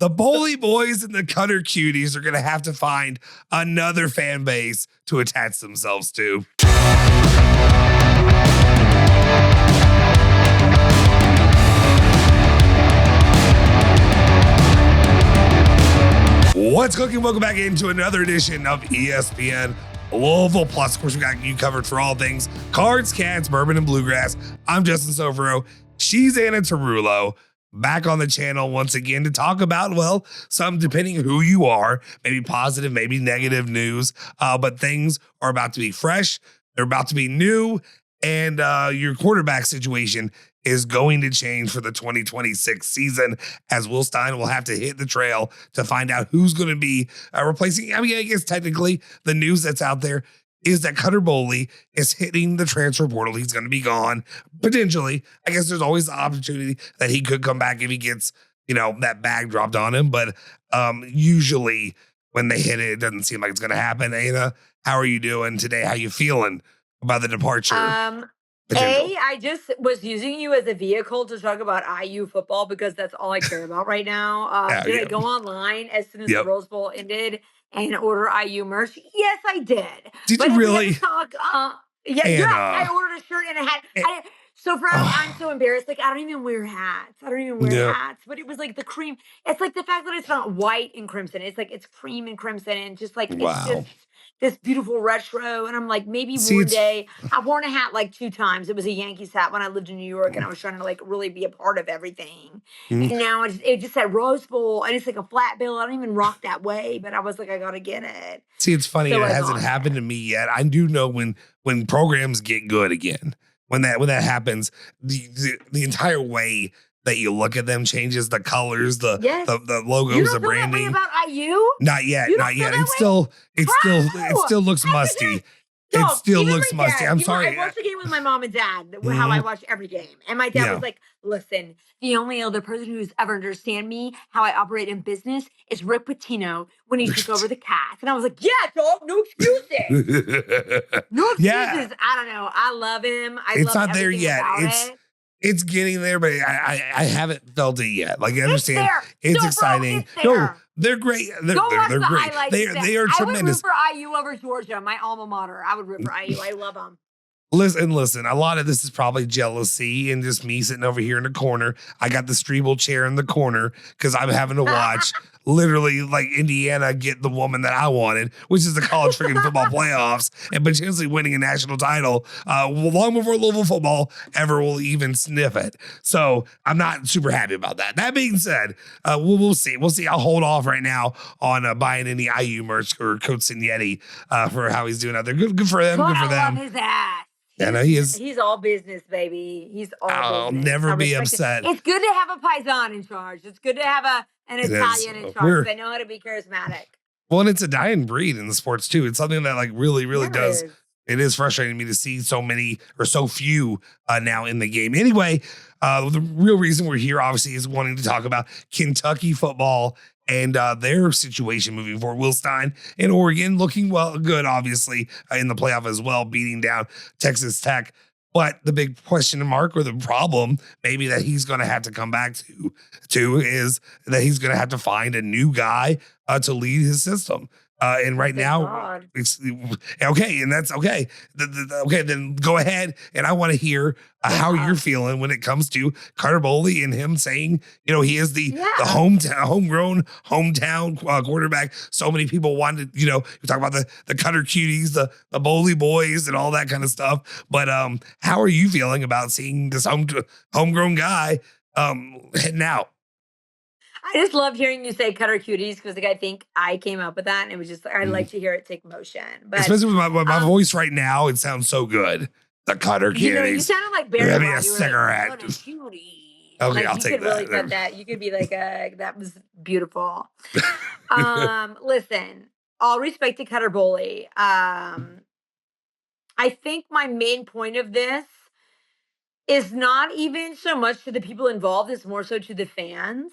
The Boley boys and the Cutter cuties are going to have to find another fan base to attach themselves to. What's cooking? Welcome back into another edition of ESPN Louisville Plus. Of course, we got you covered for all things cards, cats, bourbon, and bluegrass. I'm Justin Soforo. She's Anna Tarullo. Back on the channel once again to talk about, well, some, depending who you are, maybe positive, maybe negative news, but things are about to be fresh. They're about to be new, and your quarterback situation is going to change for the 2026 season, as Will Stein will have to hit the trail to find out who's going to be replacing. I mean, I guess technically the news that's out there is that Cutter Boley is hitting the transfer portal. He's going to be gone, potentially. I guess there's always the opportunity that he could come back if he gets, that bag dropped on him. But usually when they hit it, it doesn't seem like it's going to happen. Ana, how are you doing today? How you feeling about the departure? I just was using you as a vehicle to talk about IU football because that's all I care about right now. I go online as soon as the Rose Bowl ended and order IU merch? Yes, I did. Did you really? I ordered a shirt and a hat. I'm so embarrassed. Like, I don't even wear hats. Hats. But it was like the cream. It's like the fact that it's not white and crimson. It's like it's cream and crimson and just like it's just this beautiful retro. And I'm like, maybe one day. I've worn a hat like 2 times. It was a Yankees hat when I lived in New York and I was trying to like really be a part of everything. And now it just said Rose Bowl and it's like a flat bill. I don't even rock that way, but I was like, I gotta get it. See, it's funny. So it hasn't happened to me yet. I do know when programs get good again, when that happens, the entire way that you look at them changes, the colors, the logos, the branding. You don't know about IU? Not yet. It still looks musty. It still looks musty. I'm sorry. I watched the game with my mom and dad, how I watch every game. And my dad was like, listen, the only other person who's ever understand me, how I operate in business, is Rick Pitino when he took over the Cats. And I was like, yeah, dog, no excuses. No excuses. Yeah. I don't know. I love him. It's not there yet. It's getting there, but I haven't felt it yet. Like, I understand. It's exciting. No, they're great. They're great. They are tremendous. I would root for IU over Georgia, my alma mater. I would root for IU. I love them. Listen, a lot of this is probably jealousy and just me sitting over here in the corner. I got the Strebel chair in the corner because I'm having to watch literally like Indiana get the woman that I wanted, which is the college freaking football playoffs and potentially winning a national title long before Louisville football ever will even sniff it. So I'm not super happy about that. That being said, we'll see. We'll see. I'll hold off right now on buying any IU merch or Coach Signetti for how he's doing out there. Good for them. Good for them. I love his ass. Yeah, no, he is. He's all business, baby. He's all business. I'll never be upset. It's good to have a Paisan in charge. It's good to have an Italian in charge. They know how to be charismatic. Well, and it's a dying breed in the sports, too. It's something that, like, really does. It is frustrating me to see so many or so few now in the game. Anyway, the real reason we're here, obviously, is wanting to talk about Kentucky football and their situation moving forward. Will Stein in Oregon looking good, obviously, in the playoff as well, beating down Texas Tech. But the big question mark or the problem maybe that he's going to have to come back to is that he's going to have to find a new guy to lead his system. And right now, it's okay, and that's okay. Okay, then go ahead, and I want to hear how you're feeling when it comes to Cutter Boley and him saying, he is the homegrown hometown quarterback. So many people wanted, you talk about the Cutter cuties, the Boley boys, and all that kind of stuff. But how are you feeling about seeing this homegrown guy heading out? I just loved hearing you say Cutter cuties because I think I came up with that and it was just I like to hear it take motion. But especially with my voice right now, it sounds so good. The Cutter cuties. You sounded like Barry. Give me a cigarette. Like, cutie. Okay, I'll take that. Really cut that. You could be like, that was beautiful. Listen, all respect to Cutter Boley. I think my main point of this is not even so much to the people involved, it's more so to the fans.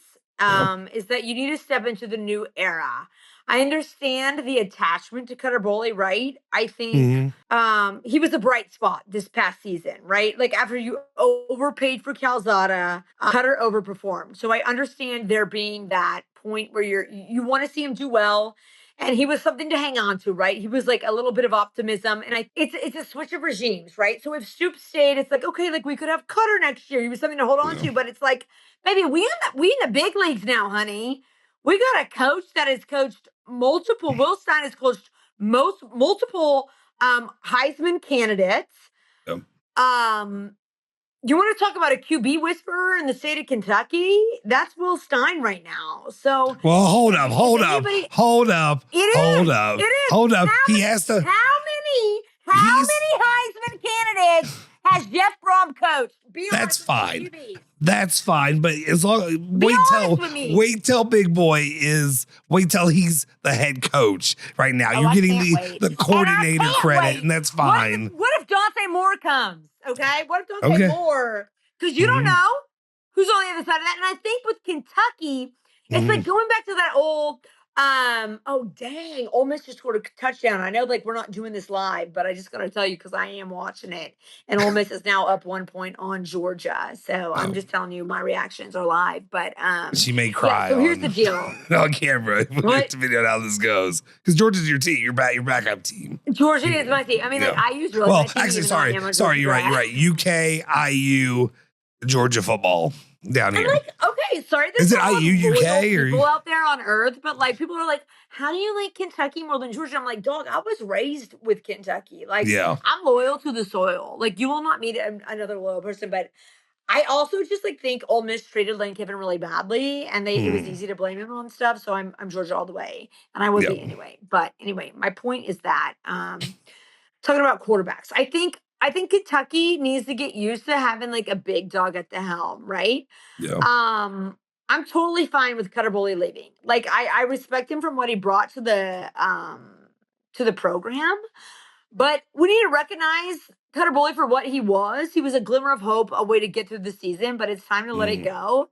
Is that you need to step into the new era. I understand the attachment to Cutter Boley, right? I think he was a bright spot this past season, right? Like after you overpaid for Calzada, Cutter overperformed. So I understand there being that point where you want to see him do well. And he was something to hang on to, right? He was like a little bit of optimism. And it's a switch of regimes, right? So if Soup stayed, it's like, okay, like we could have Cutter next year. He was something to hold on to. But it's like, baby, we in the big leagues now, honey. We got a coach that has coached multiple. Will Stein has coached multiple Heisman candidates. Yep. You want to talk about a QB whisperer in the state of Kentucky? That's Will Stein right now. So, well, hold up. It is. He has to. How many Heisman candidates has Jeff Brom coached? That's fine. That's fine. But as long wait till Big Boy wait till he's the head coach right now. You're getting the coordinator credit, and that's fine. What if Dante Moore comes? Okay. What if Dante Moore? Because you don't know who's on the other side of that. And I think with Kentucky, it's like going back to that old oh dang, Ole Miss just scored a touchdown. I know like we're not doing this live, but I just gotta tell you because I am watching it. And Ole Miss is now up 1 point on Georgia. So I'm just telling you my reactions are live. But she may cry. So here's the deal. On camera. We'll get the video on how this goes. Because Georgia's your team, your backup team. Georgia is my team. I mean, like I use really well, actually, sorry, you're right. UK, IU, Georgia football. Down here. I'm like, okay, sorry. Is it IU UK or people out there on earth? But like, people are like, how do you like Kentucky more than Georgia? I'm like, dog, I was raised with Kentucky. Like, I'm loyal to the soil. Like, you will not meet another loyal person. But I also just like think Ole Miss treated Lane Kiffin really badly, and it was easy to blame him on stuff. So I'm Georgia all the way, and I would be anyway. But anyway, my point is that talking about quarterbacks, I think Kentucky needs to get used to having like a big dog at the helm, right? Yeah. I'm totally fine with Cutter Boley leaving. Like I respect him from what he brought to the program, but we need to recognize Cutter Boley for what he was. He was a glimmer of hope, a way to get through the season, but it's time to let it go.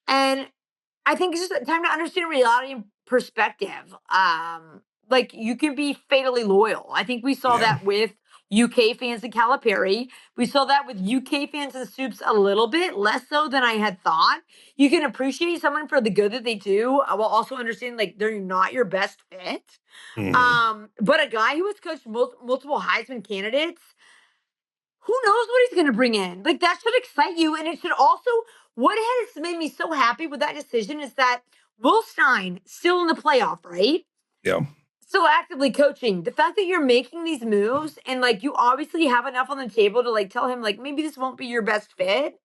And I think it's just time to understand reality and perspective. Like you can be fatally loyal. I think we saw that with UK fans and Calipari. We saw that with UK fans and Soups a little bit, less so than I had thought. You can appreciate someone for the good that they do, while also understanding like they're not your best fit. But a guy who has coached multiple Heisman candidates, who knows what he's going to bring in? Like that should excite you, and it should also. What has made me so happy with that decision is that Will Stein still in the playoff, right? Yeah. So actively coaching, the fact that you're making these moves and like you obviously have enough on the table to like tell him like maybe this won't be your best fit.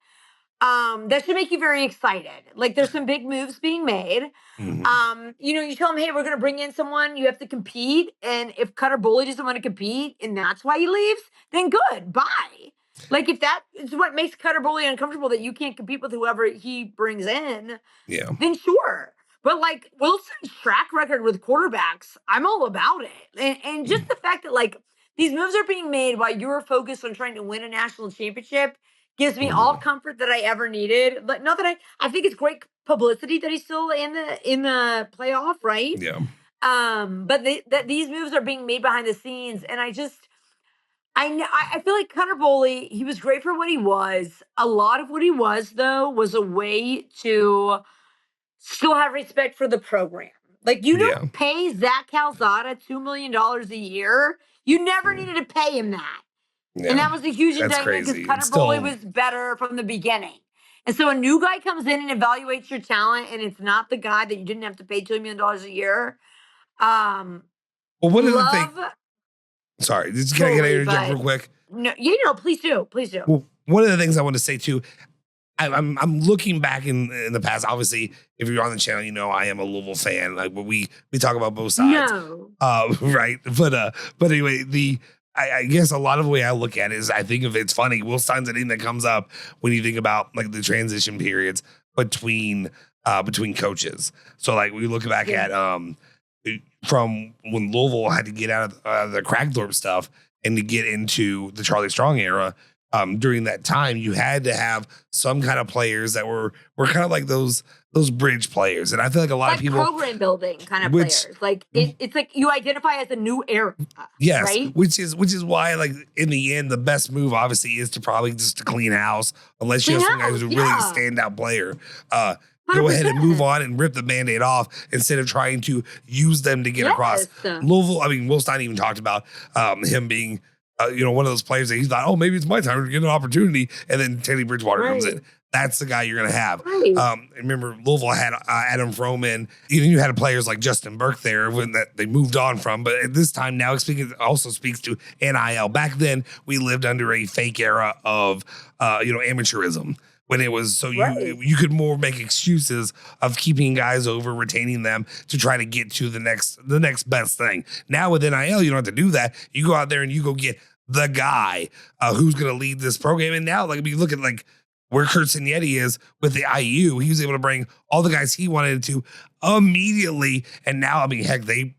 That should make you very excited. Like there's some big moves being made. You tell him, hey, we're gonna bring in someone, you have to compete. And if Cutter Boley doesn't want to compete and that's why he leaves, then good, bye. Like if that is what makes Cutter Boley uncomfortable that you can't compete with whoever he brings in, then sure. But like Wilson's track record with quarterbacks, I'm all about it. And just the fact that like these moves are being made while you're focused on trying to win a national championship gives me all comfort that I ever needed. But not that I think it's great publicity that he's still in the playoff, right? Yeah. But that these moves are being made behind the scenes, and I feel like Cutter Boley, he was great for what he was. A lot of what he was though was a way to still have respect for the program. Like, you don't pay Zach Calzada $2 million a year. You never needed to pay him that. Yeah. And that was a huge indictment because Cutter Boley was better from the beginning. And so a new guy comes in and evaluates your talent, and it's not the guy that you didn't have to pay $2 million a year. Well, what is the thing? Sorry, can I interject real quick? No, please do. Please do. Well, one of the things I want to say, too, I'm looking back in the past. Obviously, if you're on the channel, you know I am a Louisville fan. Like we talk about both sides, right? But anyway, I guess a lot of the way I look at it is I think if it's funny, Will Stein's a name that comes up when you think about like the transition periods between coaches. So like we look back at from when Louisville had to get out of the Cragthorpe stuff and to get into the Charlie Strong era. During that time, you had to have some kind of players that were kind of like those bridge players, and I feel like a lot of people program building kind of players. Like it's like you identify as a new era. Yes, right? which is why like in the end, the best move obviously is to probably just to clean house, unless you have some guy who's a really standout player. go ahead and move on and rip the Band-Aid off instead of trying to use them to get across. Louisville, I mean, Will Stein even talked about him being, one of those players that he thought, oh, maybe it's my time to get an opportunity. And then Teddy Bridgewater comes in. That's the guy you're going to have. Remember, Louisville had Adam Froman. You had players like Justin Burke there when that they moved on from. But at this time now, also speaks to NIL. Back then, we lived under a fake era of, amateurism. When it was you could more make excuses of keeping guys over, retaining them to try to get to the next best thing. Now with NIL, you don't have to do that. You go out there and you go get the guy who's going to lead this program. And now, like, if you look at like where Kurt Signetti is with the IU, he was able to bring all the guys he wanted to immediately. And now, I mean, heck, they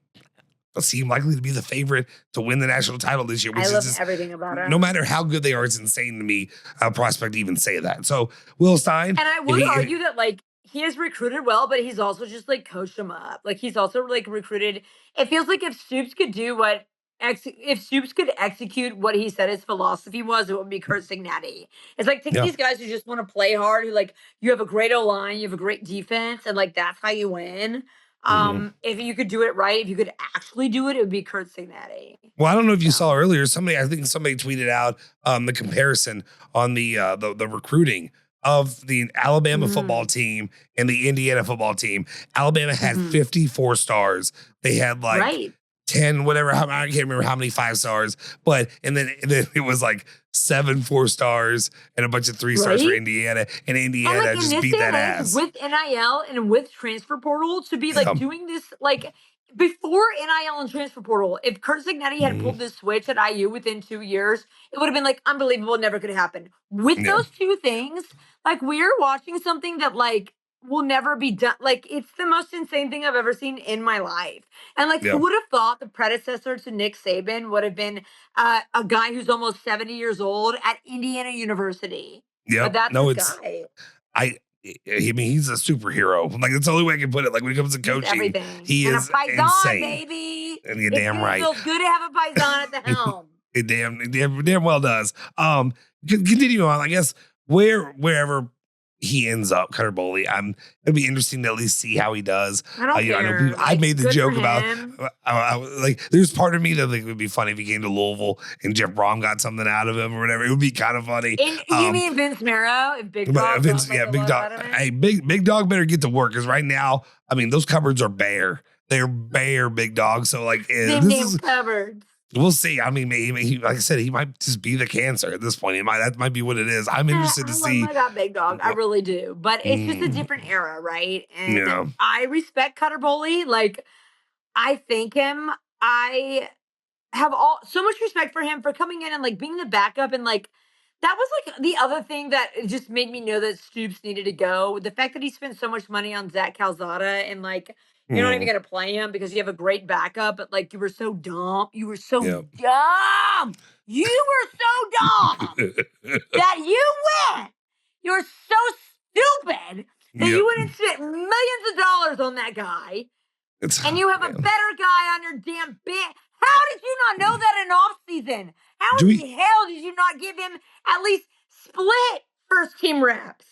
seem likely to be the favorite to win the national title this year. Which I love just, everything about it. No matter how good they are, it's insane to me, prospect to even say that. So Will Stein. And I would argue that like he has recruited well, but he's also just like coached them up. Like he's also like recruited. It feels like if Stoops could execute what he said his philosophy was, it would be Kurt Signetti. It's like take these guys who just want to play hard, who like you have a great O-line, you have a great defense, and like that's how you win. If you could do it right, if you could actually do it, it would be Kurt Signetti. Well, I don't know if you saw earlier, I think somebody tweeted out the comparison on the recruiting of the Alabama football team and the Indiana football team. Alabama had 54 stars. They had like 10, whatever. I can't remember how many 5 stars, but and then it was like 7 4 stars and a bunch of 3 stars for Indiana, and Indiana like, just beat that ass with NIL and with transfer portal to be like doing this like before NIL and transfer portal. If Kurt Signetti had pulled this switch at IU within 2 years, it would have been like unbelievable. Never could have happened. With those two things, like we're watching something that like will never be done. Like it's the most insane thing I've ever seen in my life. And like, who would have thought the predecessor to Nick Saban would have been a guy who's almost 70 years old at Indiana University? Yeah, but that's his guy. I mean, he's a superhero. Like it's the only way I can put it. Like when it comes to coaching, he is insane. Baby. And you're damn right. It feels good to have a Paisan at the helm. It damn well does. Continue on. I guess wherever he ends up, Cutter Boley. It'll be interesting to at least see how he does. I don't care. I know people, I made the joke about like there's part of me that think it would be funny if he came to Louisville and Jeff Brom got something out of him or whatever. It would be kind of funny. You mean Vince Marrow? If Big Dog, Big Dog. Hey, Big Dog better get to work because right now, I mean, those cupboards are bare. They're bare, Big Dog. So like, damn cupboards. We'll see. I mean, maybe like I said, he might just be the cancer at this point. That might be what it is. I'm interested to see. I got Big Dog. I really do. But it's just a different era, right? And I respect Cutter Boley. Like, I thank him. I have so much respect for him for coming in and like being the backup. And like, that was like the other thing that just made me know that Stoops needed to go. The fact that he spent so much money on Zach Calzada and like, you're not even going to play him because you have a great backup, but like you were so dumb. You were so dumb. You were so dumb that you went. You were so stupid that you went and spent millions of dollars on that guy. And you have a better guy on your damn bench. How did you not know that in off season? How in the hell did you not give him at least split first team reps?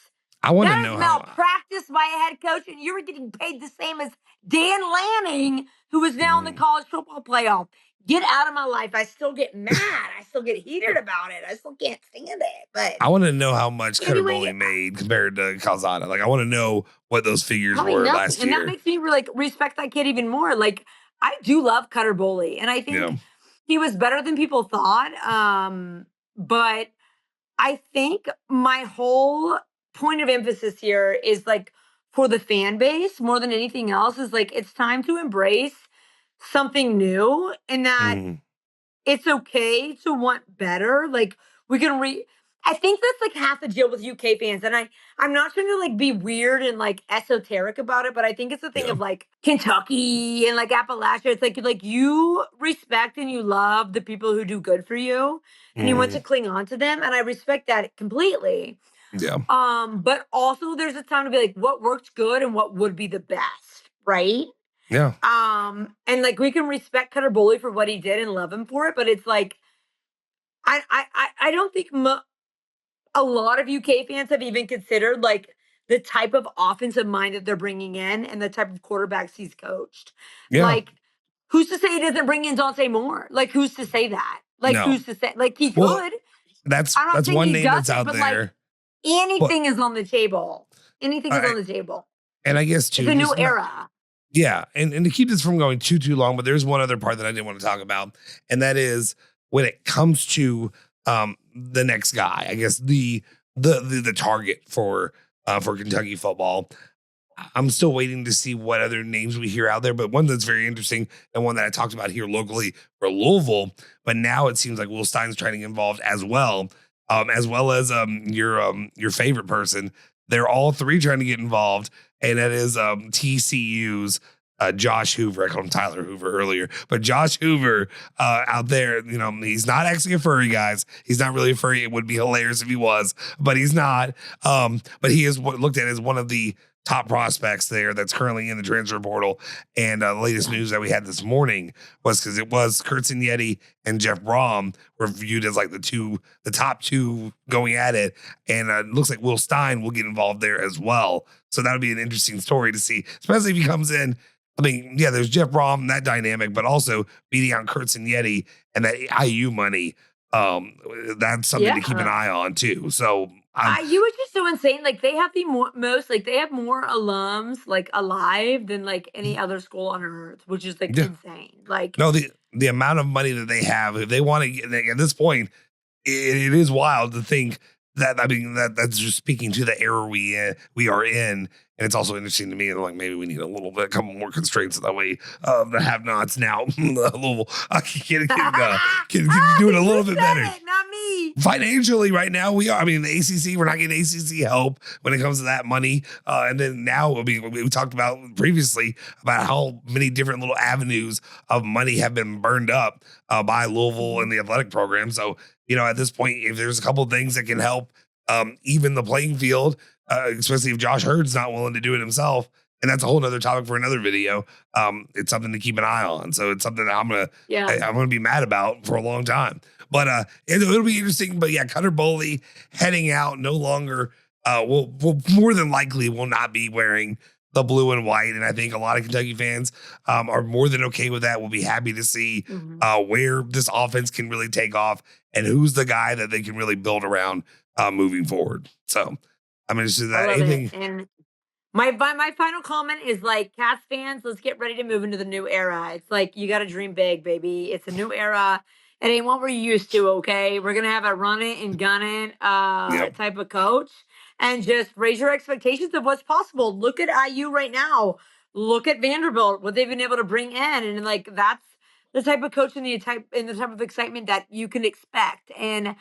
I want to know malpractice by a head coach, and you were getting paid the same as Dan Lanning, who is now in the college football playoff. Get out of my life. I still get mad. I still get heated about it. I still can't stand it. But I want to know how much Cutter Boley made compared to Calzada. Like, I want to know what those figures were last year. And that makes me like respect that kid even more. Like, I do love Cutter Boley, and I think he was better than people thought. But I think my whole point of emphasis here is like for the fan base more than anything else is like it's time to embrace something new and that it's okay to want better. Like we can I think that's like half the deal with UK fans. And I'm not trying to like be weird and like esoteric about it, but I think it's a thing of like Kentucky and like Appalachia. It's like you respect and you love the people who do good for you and you want to cling on to them. And I respect that completely. Yeah. But also there's a time to be like, what worked good and what would be the best, right? Yeah. And like we can respect Cutter Boley for what he did and love him for it, but it's like I don't think a lot of UK fans have even considered like the type of offensive mind that they're bringing in and the type of quarterbacks he's coached. Yeah. Like, who's to say he doesn't bring in Dante Moore? Like, who's to say that? Like, No. who's to say? Like, he Well, could. That's I'm not saying one he name that's doesn't, out but there. like, anything is on the table. Anything is on the table. And I guess too, it's a new era. Yeah, and to keep this from going too long, but there's one other part that I didn't want to talk about, and that is when it comes to the next guy. I guess the target for Kentucky football. I'm still waiting to see what other names we hear out there, but one that's very interesting and one that I talked about here locally for Louisville, but now it seems like Will Stein's trying to get involved as well as your favorite person. They're all three trying to get involved, and that is TCU's Josh Hoover. I called him Tyler Hoover earlier, but Josh Hoover out there, he's not actually a furry, guys. He's not really a furry. It would be hilarious if he was, but he's not. But he is looked at as one of the top prospects there that's currently in the transfer portal. And the latest news that we had this morning was because it was Kurtzen Yeti and Jeff Brom were viewed as like the top two going at it. And it looks like Will Stein will get involved there as well. So that would be an interesting story to see, especially if he comes in. I mean, yeah, there's Jeff Brom, that dynamic, but also beating out Kurtzen Yeti and that IU money. That's something to keep an eye on too. So IU is just so insane. Like they have they have more alums like alive than like any other school on earth, which is like insane. Like no, the amount of money that they have, if they want to get at this point, it is wild to think that. I mean, that's just speaking to the era we are in. And it's also interesting to me that like maybe we need a couple more constraints so that way the have-nots now Louisville can do it a little bit better. Not me. Financially, right now we are. I mean, the ACC, we're not getting ACC help when it comes to that money. And then now we talked about previously about how many different little avenues of money have been burned up by Louisville and the athletic program. So at this point, if there's a couple of things that can help even the playing field. Especially if Josh Hurd's not willing to do it himself. And that's a whole nother topic for another video. It's something to keep an eye on. So it's something that I'm going to be mad about for a long time. But it'll be interesting. But yeah, Cutter Boley heading out no longer will more than likely will not be wearing the blue and white. And I think a lot of Kentucky fans are more than okay with that. We'll be happy to see where this offense can really take off and who's the guy that they can really build around moving forward. So I mean, it's just that anything. And my final comment is like, Cats fans, let's get ready to move into the new era. It's like, you got to dream big, baby. It's a new era. It ain't what we're used to, okay? We're going to have a run it and gun it type of coach and just raise your expectations of what's possible. Look at IU right now. Look at Vanderbilt, what they've been able to bring in. And like, that's the type of coach and the type of excitement that you can expect. And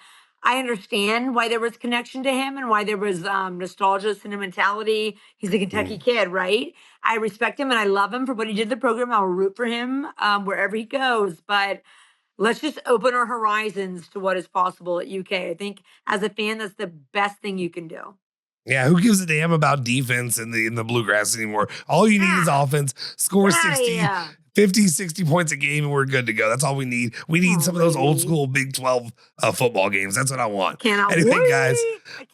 I understand why there was connection to him and why there was nostalgia, sentimentality. He's a Kentucky kid, right? I respect him and I love him for what he did in the program. I'll root for him wherever he goes. But let's just open our horizons to what is possible at UK. I think as a fan, that's the best thing you can do. Yeah, who gives a damn about defense in the bluegrass anymore? All you need is offense. Score 50, 60 points a game, and we're good to go. That's all we need. We need some of those old school Big 12 football games. That's what I want. Anyway, guys,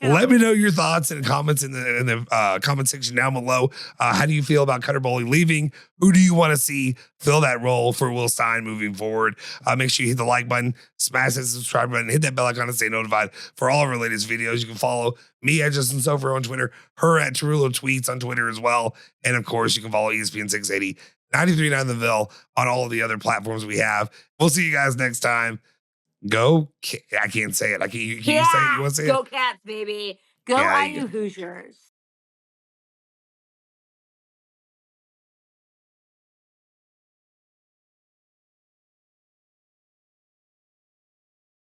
let me know your thoughts and comments in the comment section down below. How do you feel about Cutter Boley leaving? Who do you want to see fill that role for Will Stein moving forward? Make sure you hit the like button, smash that subscribe button, hit that bell icon to stay notified for all of our latest videos. You can follow me at Justin Soforo on Twitter, her at Tarullo Tweets on Twitter as well. And of course, you can follow ESPN 680 93.9 The Ville on all of the other platforms we have. We'll see you guys next time. I can't say it. You say it. You want to say Go Cats, baby. Go IU Hoosiers.